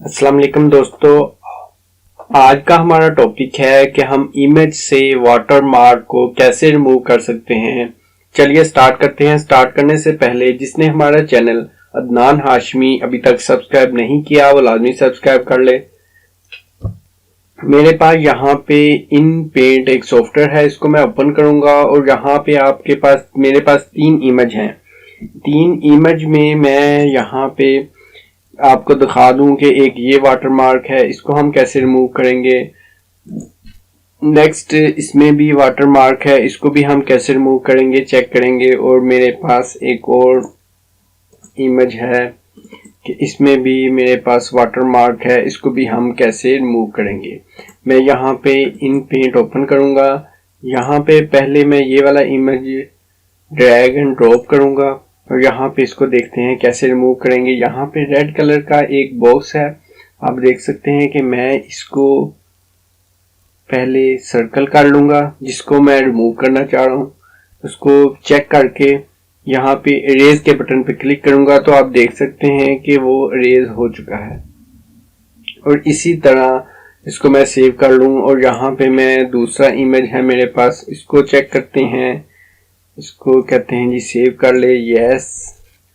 अस्सलाम वालेकुम दोस्तों, आज का हमारा टॉपिक है कि हम इमेज से वाटर मार्क को कैसे रिमूव कर सकते हैं। चलिए स्टार्ट करते हैं। स्टार्ट करने से पहले जिसने हमारा चैनल अदनान हाशमी अभी तक सब्सक्राइब नहीं किया वो लाजमी सब्सक्राइब कर ले। मेरे पास यहाँ पे इन पेंट एक सॉफ्टवेयर है, इसको मैं ओपन करूंगा और यहाँ पे मेरे पास 3 इमेज हैं। 3 इमेज में मैं यहाँ पे आपको दिखा दूं कि एक ये वाटर मार्क है, इसको हम कैसे रिमूव करेंगे। नेक्स्ट इसमें भी वाटर मार्क है, इसको भी हम कैसे रिमूव करेंगे चेक करेंगे। और मेरे पास एक और इमेज है कि इसमें भी मेरे पास वाटर मार्क है, इसको भी हम कैसे रिमूव करेंगे। मैं यहाँ पे इन पेंट ओपन करूंगा। यहाँ पे पहले मैं ये वाला इमेज ड्रैग एंड ड्रॉप करूंगा और यहाँ पे इसको देखते हैं कैसे रिमूव करेंगे। यहाँ पे रेड कलर का एक बॉक्स है, आप देख सकते हैं कि मैं इसको पहले सर्कल कर लूंगा जिसको मैं रिमूव करना चाह रहा हूँ। उसको चेक करके यहाँ पे इरेज के बटन पे क्लिक करूंगा तो आप देख सकते हैं कि वो इरेज हो चुका है। और इसी तरह इसको मैं सेव कर लूँ और यहाँ पे मैं दूसरा इमेज है मेरे पास, इसको चेक करते हैं। इसको कहते हैं जी सेव कर ले, यस।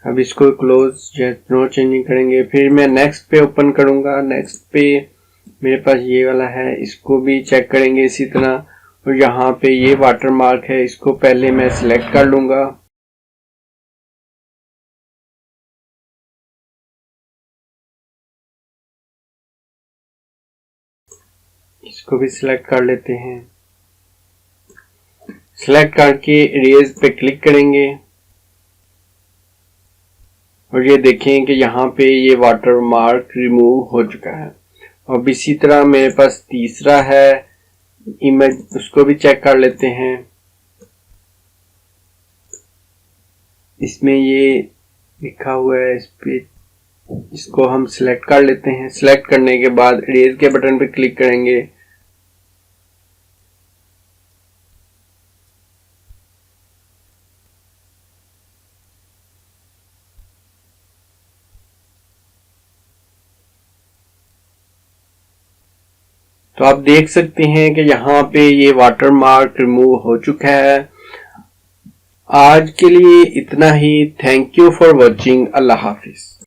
अब इसको क्लोज नो चेंजिंग करेंगे। फिर मैं नेक्स्ट पे ओपन करूंगा। नेक्स्ट पे मेरे पास ये वाला है, इसको भी चेक करेंगे इसी तरह। और यहाँ पे ये वाटर मार्क है, इसको पहले मैं सिलेक्ट कर लूंगा। इसको भी सिलेक्ट कर लेते हैं। सिलेक्ट करके इरेज पे क्लिक करेंगे और ये देखें कि यहाँ पे ये वाटर मार्क रिमूव हो चुका है। अब इसी तरह मेरे पास तीसरा है इमेज, उसको भी चेक कर लेते हैं। इसमें ये लिखा हुआ है, इस पे इसको हम सिलेक्ट कर लेते हैं। सिलेक्ट करने के बाद इरेज के बटन पे क्लिक करेंगे। तो आप देख सकते हैं कि यहाँ पे ये वाटर मार्क रिमूव हो चुका है। आज के लिए इतना ही। Thank you for watching. अल्लाह हाफिज।